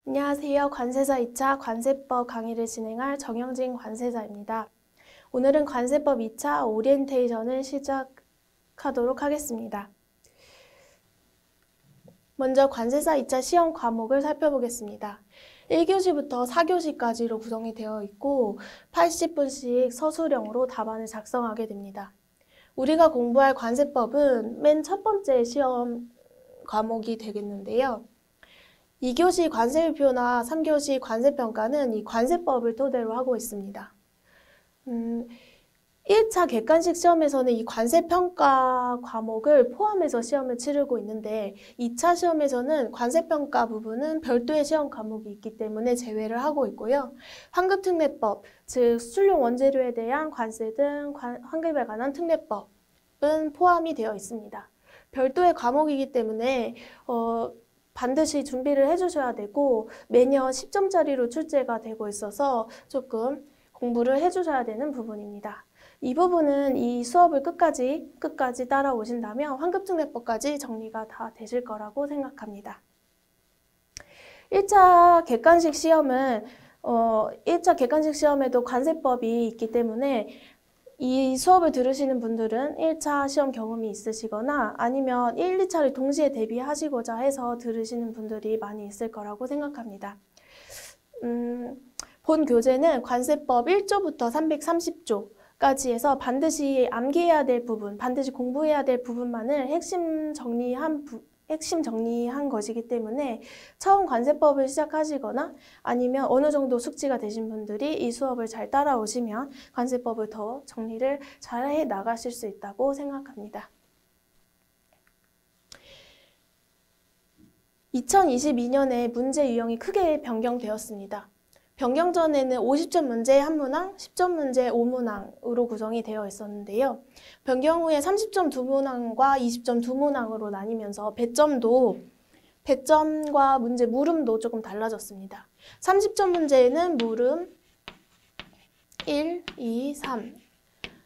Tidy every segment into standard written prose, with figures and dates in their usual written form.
안녕하세요. 관세사 2차 관세법 강의를 진행할 정영진 관세사입니다. 오늘은 관세법 2차 오리엔테이션을 시작하도록 하겠습니다. 먼저 관세사 2차 시험 과목을 살펴보겠습니다. 1교시부터 4교시까지로 구성이 되어 있고 80분씩 서술형으로 답안을 작성하게 됩니다. 우리가 공부할 관세법은 맨 첫 번째 시험 과목이 되겠는데요. 2교시 관세율표나 3교시 관세평가는 이 관세법을 토대로 하고 있습니다. 1차 객관식 시험에서는 이 관세평가 과목을 포함해서 시험을 치르고 있는데 2차 시험에서는 관세평가 부분은 별도의 시험 과목이 있기 때문에 제외를 하고 있고요. 환급특례법, 즉 수출용 원재료에 대한 관세 등 환급에 관한 특례법은 포함이 되어 있습니다. 별도의 과목이기 때문에 반드시 준비를 해주셔야 되고 매년 10점짜리로 출제가 되고 있어서 조금 공부를 해주셔야 되는 부분입니다. 이 부분은 이 수업을 끝까지 따라오신다면 환급특례법까지 정리가 다 되실 거라고 생각합니다. 1차 객관식 시험은 1차 객관식 시험에도 관세법이 있기 때문에 이 수업을 들으시는 분들은 1차 시험 경험이 있으시거나 아니면 1, 2차를 동시에 대비하시고자 해서 들으시는 분들이 많이 있을 거라고 생각합니다. 본 교재는 관세법 1조부터 330조까지 해서 반드시 암기해야 될 부분, 반드시 공부해야 될 부분만을 핵심 정리한 것이기 때문에 처음 관세법을 시작하시거나 아니면 어느 정도 숙지가 되신 분들이 이 수업을 잘 따라오시면 관세법을 더 정리를 잘 해 나가실 수 있다고 생각합니다. 2022년에 문제 유형이 크게 변경되었습니다. 변경 전에는 50점 문제 한 문항, 10점 문제 5문항으로 구성이 되어 있었는데요. 변경 후에 30점 두 문항과 20점 두 문항으로 나뉘면서 배점과 문제 물음도 조금 달라졌습니다. 30점 문제에는 물음 1, 2, 3,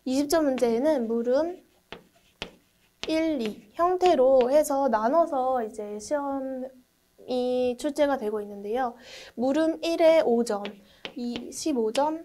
20점 문제에는 물음 1, 2 형태로 해서 나눠서 이제 시험이 출제가 되고 있는데요. 물음 1에 5점, 15점,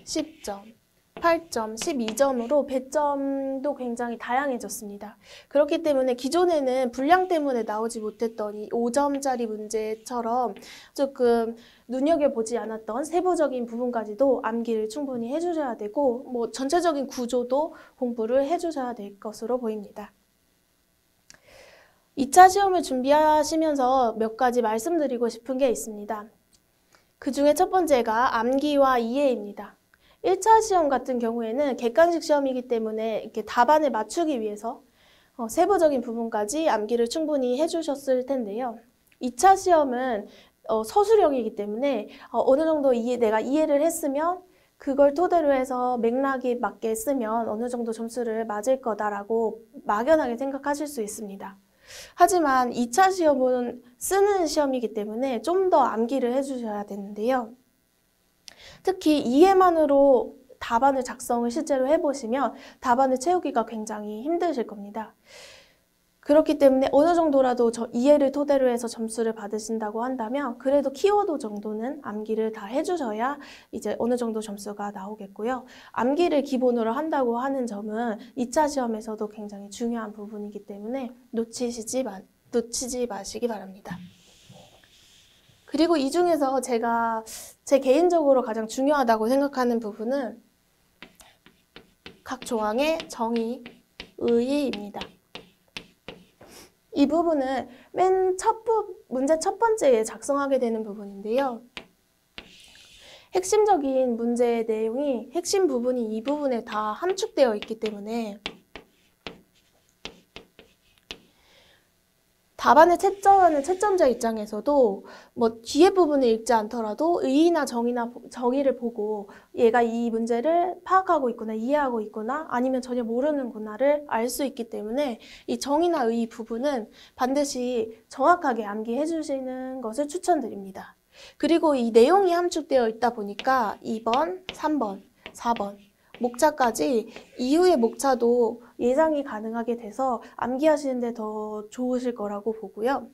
10점, 8점, 12점으로 배점도 굉장히 다양해졌습니다. 그렇기 때문에 기존에는 분량 때문에 나오지 못했던 이 5점짜리 문제처럼 조금 눈여겨보지 않았던 세부적인 부분까지도 암기를 충분히 해주셔야 되고 전체적인 구조도 공부를 해주셔야 될 것으로 보입니다. 2차 시험을 준비하시면서 몇 가지 말씀드리고 싶은 게 있습니다. 그 중에 첫 번째가 암기와 이해입니다. 1차 시험 같은 경우에는 객관식 시험이기 때문에 이렇게 답안을 맞추기 위해서 세부적인 부분까지 암기를 충분히 해주셨을 텐데요. 2차 시험은 서술형이기 때문에 어느 정도 내가 이해를 했으면 그걸 토대로 해서 맥락에 맞게 쓰면 어느 정도 점수를 맞을 거다라고 막연하게 생각하실 수 있습니다. 하지만 2차 시험은 쓰는 시험이기 때문에 좀 더 암기를 해주셔야 되는데요. 특히 이해만으로 답안을 작성을 실제로 해보시면 답안을 채우기가 굉장히 힘드실 겁니다. 그렇기 때문에 어느 정도라도 이해를 토대로 해서 점수를 받으신다고 한다면 그래도 키워드 정도는 암기를 다 해주셔야 이제 어느 정도 점수가 나오겠고요. 암기를 기본으로 한다고 하는 점은 2차 시험에서도 굉장히 중요한 부분이기 때문에 놓치지 마시기 바랍니다. 그리고 이 중에서 제가 제 개인적으로 가장 중요하다고 생각하는 부분은 각 조항의 정의, 의의입니다. 이 부분은 문제 첫 번째에 작성하게 되는 부분인데요. 핵심적인 문제의 내용이 핵심 부분이 이 부분에 다 함축되어 있기 때문에 답안을 채점하는 채점자 입장에서도 뒤에 부분을 읽지 않더라도 의의나 정의를 보고 얘가 이 문제를 파악하고 있구나, 이해하고 있구나, 아니면 전혀 모르는구나를 알 수 있기 때문에 이 정의나 의의 부분은 반드시 정확하게 암기해 주시는 것을 추천드립니다. 그리고 이 내용이 함축되어 있다 보니까 2번, 3번, 4번 목차까지 이후의 목차도 예상이 가능하게 돼서 암기하시는 데 더 좋으실 거라고 보고요.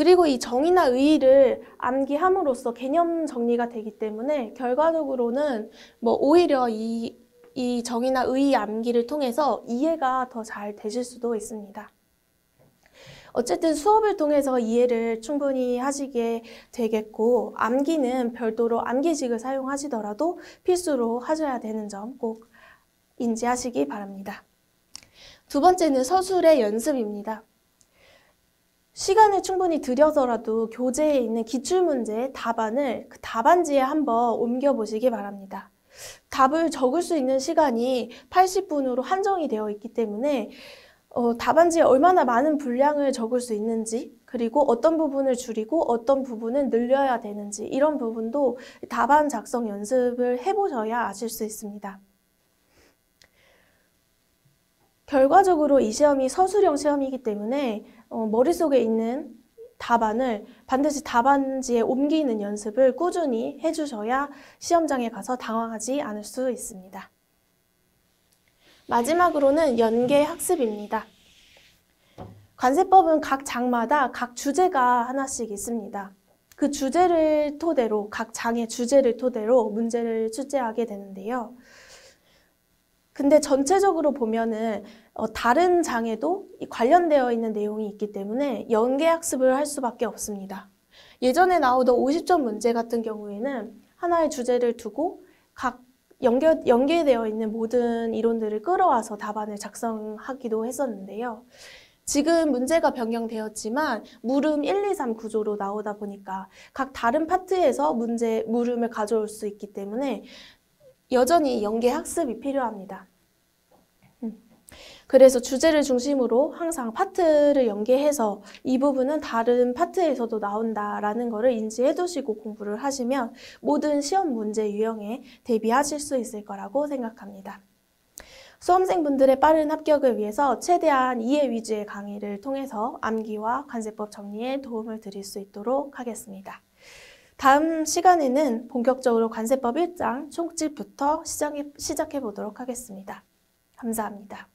그리고 이 정의나 의의를 암기함으로써 개념 정리가 되기 때문에 결과적으로는 오히려 이 정의나 의의 암기를 통해서 이해가 더 잘 되실 수도 있습니다. 어쨌든 수업을 통해서 이해를 충분히 하시게 되겠고, 암기는 별도로 암기식을 사용하시더라도 필수로 하셔야 되는 점 꼭 인지하시기 바랍니다. 두 번째는 서술의 연습입니다. 시간을 충분히 들여서라도 교재에 있는 기출문제의 답안을 그 답안지에 한번 옮겨보시기 바랍니다. 답을 적을 수 있는 시간이 80분으로 한정이 되어 있기 때문에 답안지에 얼마나 많은 분량을 적을 수 있는지, 그리고 어떤 부분을 줄이고 어떤 부분은 늘려야 되는지, 이런 부분도 답안 작성 연습을 해보셔야 아실 수 있습니다. 결과적으로 이 시험이 서술형 시험이기 때문에 머릿속에 있는 답안을 반드시 답안지에 옮기는 연습을 꾸준히 해주셔야 시험장에 가서 당황하지 않을 수 있습니다. 마지막으로는 연계학습입니다. 관세법은 각 장마다 각 주제가 하나씩 있습니다. 그 주제를 토대로, 각 장의 주제를 토대로 문제를 출제하게 되는데요. 근데 전체적으로 보면은 다른 장에도 관련되어 있는 내용이 있기 때문에 연계학습을 할 수밖에 없습니다. 예전에 나오던 50점 문제 같은 경우에는 하나의 주제를 두고 각 연계되어 있는 모든 이론들을 끌어와서 답안을 작성하기도 했었는데요. 지금 문제가 변경되었지만 물음 1, 2, 3 구조로 나오다 보니까 각 다른 파트에서 물음을 가져올 수 있기 때문에 여전히 연계학습이 필요합니다. 그래서 주제를 중심으로 항상 파트를 연계해서 이 부분은 다른 파트에서도 나온다라는 것을 인지해 두시고 공부를 하시면 모든 시험 문제 유형에 대비하실 수 있을 거라고 생각합니다. 수험생분들의 빠른 합격을 위해서 최대한 이해 위주의 강의를 통해서 암기와 관세법 정리에 도움을 드릴 수 있도록 하겠습니다. 다음 시간에는 본격적으로 관세법 1장 총칙부터 시작해 보도록 하겠습니다. 감사합니다.